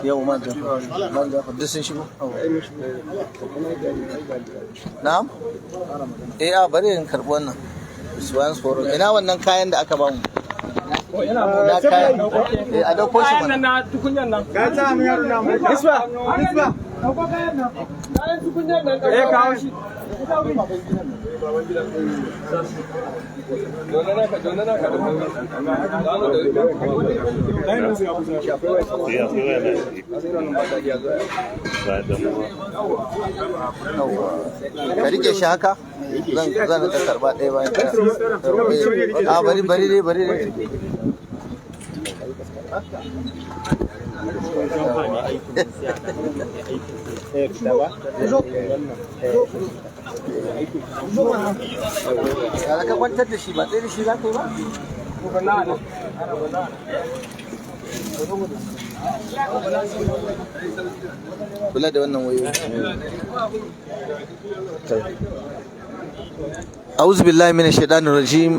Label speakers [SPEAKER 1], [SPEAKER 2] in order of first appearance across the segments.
[SPEAKER 1] yau manja duk sun shigo. Na'am? A bari in karɓi wannan. Ina wannan kayan da aka bamu? Na kayan a dauko shi mana. Na tukunyan nan. Ka ta mu yaro na mu. Isma. Dauko kayan nan. Kayan tukunyan nan. Kawo shi. Ka rike shi haka? Zan da karba ɗaya bayan ɗaya. A bari dai. Ya ka kwantar da shi ba tsaye da shi za ka yi ba? Kula da wannan wayo. أعوذ بالله من الشيطان الرجيم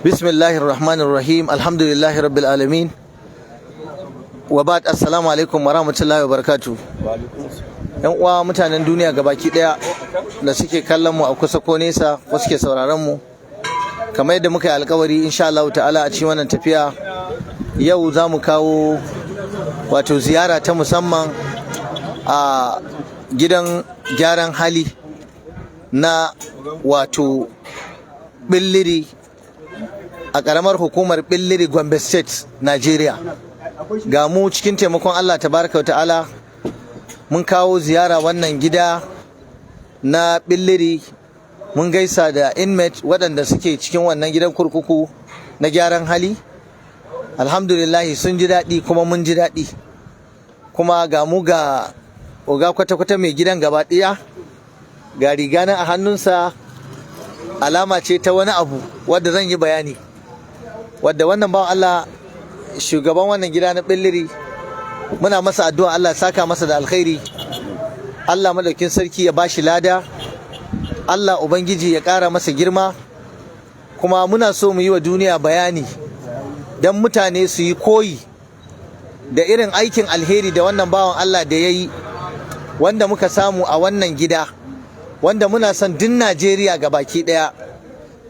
[SPEAKER 1] بسم الله الرحمن الرحيم الحمد لله رب العالمين وبعد السلام عليكم ورحمة الله وبركاته. yan uwa mutanen duniya gabaki daya da suke kallon mu a kusa ko nesa ko suke sauraron mu, kamar yadda muka yi alkawari insha Allah ta'ala a cikin wannan tafiya yau za mu kawo wato ziyara ta musamman a gidan gyaran hali na wato Billiri a karamar hukumar Billiri, Gombe State, Nigeria. Ga mu cikin taimakon Allah tabaraka wa ta'ala mun kawo ziyara wannan gida na Billiri, mun gaisa da inmate waɗanda suke cikin wannan gidan kurkuku na gyaran hali. Alhamdulillahi sun ji daɗi kuma mun ji daɗi, kuma ga mu ga oga kwata-kwata mai gidan gaba ɗaya, ga riga na a hannunsa, alama ce ta wani abu wadda zan yi bayani, wadda wannan bawan Allah shugaban wannan gida na Billiri muna masa addu'a Allah saka masa da alkhairi, Allah madaukin sarki ya bashi lada, Allah ubangiji ya ƙara masa girma. Kuma muna so mu yi wa duniya bayani don mutane su yi koyi da irin aikin alheri da wannan bawan Allah da ya yi, wanda muka samu a wannan gida, wanda muna son duk Najeriya gabaki ɗaya,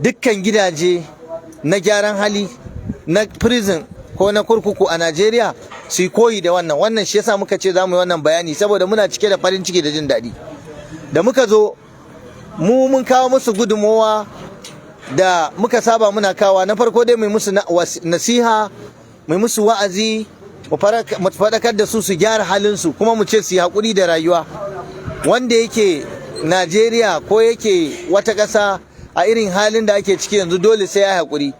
[SPEAKER 1] dukkan gidaje na gyaran hali na prison ko na kurkuku a Najeriya su yi koyi da wannan shi yasa muka ce za mu yi wannan bayani, saboda muna cike da farin ciki da jin daɗi. Da muka zo mun kawo musu gudunmowa da muka saba muna kawa. Na farko dai mai musu nasiha, mai musu wa'azi, mu faɗakar da su gyara halinsu, kuma mu ce su yi haƙuri da rayuwa. Wanda yake Najeriya ko yake wata ƙasa a irin halin da ake ciki yanzu dole sai ya haƙuri.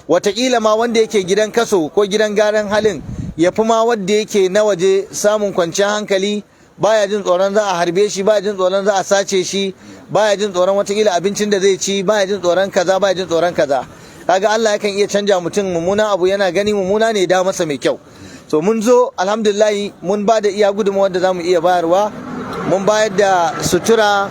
[SPEAKER 1] Wataƙila ma wanda yake gidan kaso ko gidan gyaran halin ya fi ma wanda yake na waje samun kwanciyar hankali, baya jin tsoron za a harbe shi, baya jin tsoron za a sace shi, baya jin tsoron watakila abincin da zai ci, baya jin tsoron kaza, baya jin tsoron kaza. Kaga Allah yakan iya canja mutum mummunan abu yana gani mummuna ne da masa mai kyau. So mun zo alhamdulillah mun ba da iya gudunmawar da zamu iya bayarwa. Mun bayar da sutura,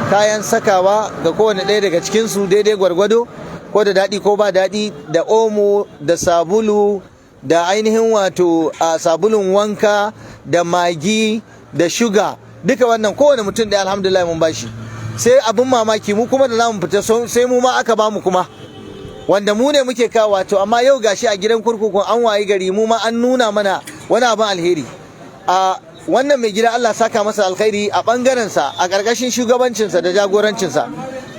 [SPEAKER 1] kayan sakawa ga kowane ɗaya daga cikin su daidai gwargwado, ko da daɗi ko ba daɗi, da omo, da sabulu, da ainihin wato a sabulun wanka, da magi, da shuga, duka wannan kowane mutum da alhamdulillah mun bashi. Sai abin mamaki mu kuma da zamu fita sai mu ma aka bamu kuma, wanda mu ne muke kawo wato, amma yau gashi a gidan kurkukun an wayi gari mu ma an nuna mana wani abin alheri. A wannan mai gida Allah saka masa alkhairi a bangaren sa, a karkashin shugabancinsa da jagorancinsa.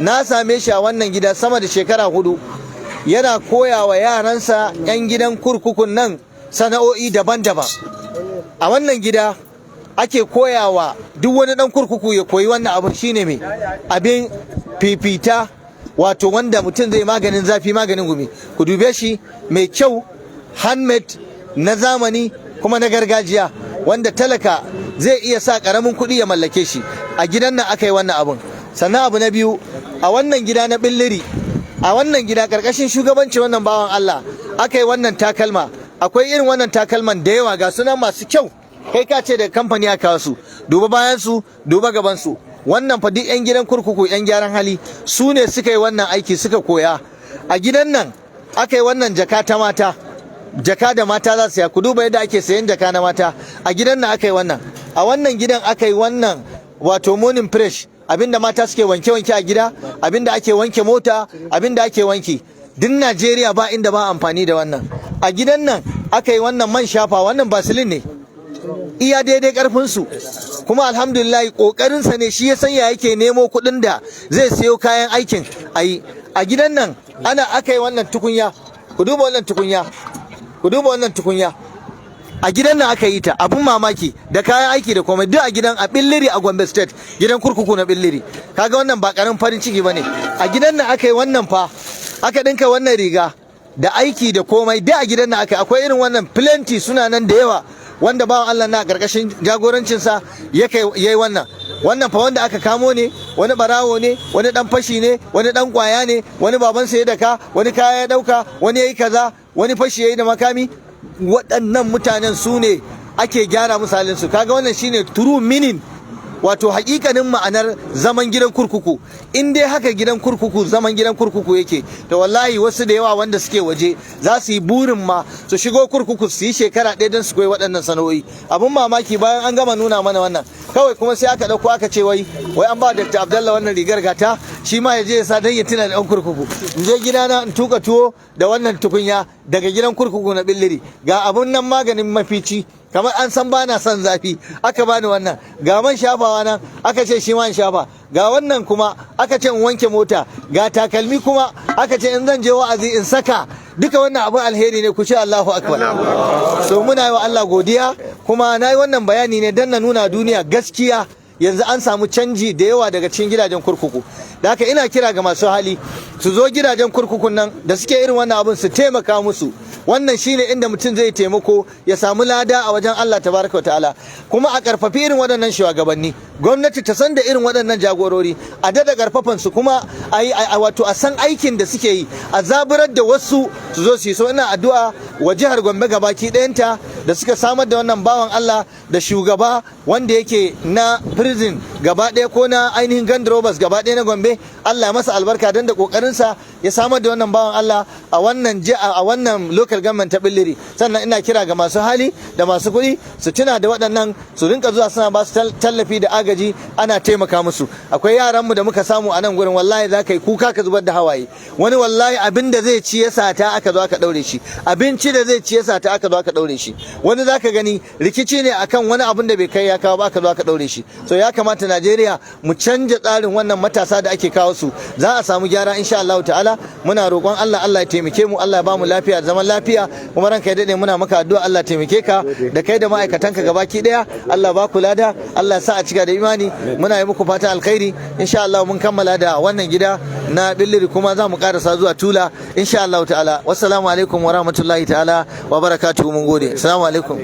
[SPEAKER 1] Na same shi a wannan gida sama da shekara 4 yana koya wa yaransa 'yan gidan kurkukun nan sana'o'i daban-daban. A wannan gida ake koyawa duk wani dan kurkuku ya koyi wannan abin, shine mai abin fifita, wato wanda mutum zai maganin zafi maganin gumi. Ku dube shi mai kyau, handmade, na zamani kuma na gargajiya, wanda talaka zai iya sa karamin kuɗi ya mallake shi. A gidan nan aka yi wannan abin. Sannan abu na biyu, a wannan gida na Billiri, a wannan gida karkashin shugabanci wannan bawan Allah aka yi wannan takalma. Akwai irin wannan takalman da yawa ga sunan masu kyau, kai ka ce da kamfani aka su. Duba bayan su, duba gaban su. Wannan fa duk 'yan gidan kurkuku, 'yan gyaran hali su ne suka yi wannan aiki, suka koya. A gidan nan aka yi wannan jaka ta mata jaka da mata za su ya, ku duba yadda ake sayan jaka na mata. A gidan nan aka yi wannan, a wannan gidan aka yi wannan wato morning fresh, abinda mata suke wanke-wanke a gida, abinda ake wanke mota, abinda ake wanki. Duk Najeriya ba inda ba amfani da wannan. A gidan nan aka yi wannan man shafa, wannan basilin ne, iya daidai karfinsu, kuma alhamdulillah kokarinsa ne, shi ya sanya yake nemo kuɗin da zai sayo kayan aikin ayi. A gidan nan aka yi wannan tukunya, ku duba wannan tukunya, ku duba wannan tukunya, a gidan nan aka yi ta, abun mamaki, da kayan aiki da komai, duk a gidan a Billiri a Gombe State, gidan kurkuku na Billiri. Kaga wannan ba karamin farin ciki bane. A gidan nan aka yi wannan fa, aka dinka wannan riga da aiki da komai, duk a gidan nan aka yi. Akwai irin wannan plenty suna nan da yawa, wanda bawan Allah na karkashin jagorancinsa ya yi wannan fa wanda aka kamo ne, wani barawo ne, wani dan fashi ne, wani dan kwaya ne, wani babansa ya daka, wani kaya ya dauka, wani yayi kaza, wani fashi yayi da makami. Waɗannan mutanen su ne ake gyara misalin su. Kaga wannan shine true meaning, wato hakikanin ma'anar zaman gidan kurkuku. In dai haka gidan kurkuku, zaman gidan kurkuku yake, to wallahi wasu da yawa wanda suke waje za su yi burin ma su shigo kurkuku su yi shekara ɗaya don su koyi waɗannan sana'o'i. Abun mamaki, bayan an gama nuna mana wannan, kawai kuma sai aka ɗauko aka ce wai an ba Dr. Abdallah wannan rigar gata, shi ma ya je ya sa don ya tuna da ɗan kurkuku. In je gidana in tuka tuwo da wannan tukunya daga gidan kurkuku na Billiri, ga abun nan maganin mafici, kamar an san bana son zafi, aka bani wannan. Ga man shafawa nan aka ce shi ma in shafa, ga wannan kuma aka ce in wanke mota, ga takalmi kuma aka ce in zan je wa'azi in saka. Duka wannan abun alheri ne, ku ce Allahu akbar. So muna yi wa Allah godiya, kuma na yi wannan bayani ne don na nuna duniya gaskiya. Yanzu an samu canji da yawa daga cikin gidajen kurkuku, da haka ina kira ga masu hali su zo gidajen kurkukun nan da suke irin wannan abin, su taimaka musu. Wannan shine inda mutum zai taimako ya samu lada a wajen Allah tabaraka ta'ala. Kuma a karfafi irin waɗannan shugabanni, gwamnati ta san da irin waɗannan jagorori, a dada karfafan su, kuma wato a san aikin da suke yi, a zaburar da wasu su zo su yi. So ina addu'a wa jihar Gombe gabaki ɗayanta da suka samar da wannan bawan Allah, da shugaba wanda yake na prison gaba ɗaya ko na ainihin Gandrovers gaba ɗaya na Gombe, Allah masa albarka don da kokarinsa ya samar da wannan bawan Allah a wannan local government ta Billiri. Sannan ina kira ga masu hali da masu kuɗi su tuna da waɗannan, su rinka zuwa suna ba su tallafi da agaji, ana taimaka musu. Akwai yaranmu da muka samu a nan gurin, wallahi za ka yi kuka ka zubar da hawaye. Wani wallahi abin da zai ci ya sata aka zo aka ɗaure shi, abinci da zai ci ya sata aka zo aka ɗaure shi. Wani za ka gani rikici ne akan wani abin da bai kai ya kawo ba aka zo aka ɗaure shi. So ya kamata Najeriya mu canja tsarin wannan matasa da ake kawo su, za a samu gyara insha Allah ta'ala. Muna roƙon Allah ya taimake mu, Allah ya ba mu lafiya da zaman lafiya. Kuma ranka ya dade, muna maka addu'a Allah taimake ka da kai da ma'aikatanka gabaki daya, Allah ba ku lada, Allah sa a cika da imani. Muna yi muku fatan alkhairi. Insha Allah mun kammala da wannan gida na Billiri, kuma za mu karasa zuwa Tula insha Allah ta'ala. Wassalamu alaikum wa rahmatullahi ta'ala wa barakatuhu. Mun gode. Assalamu alaikum.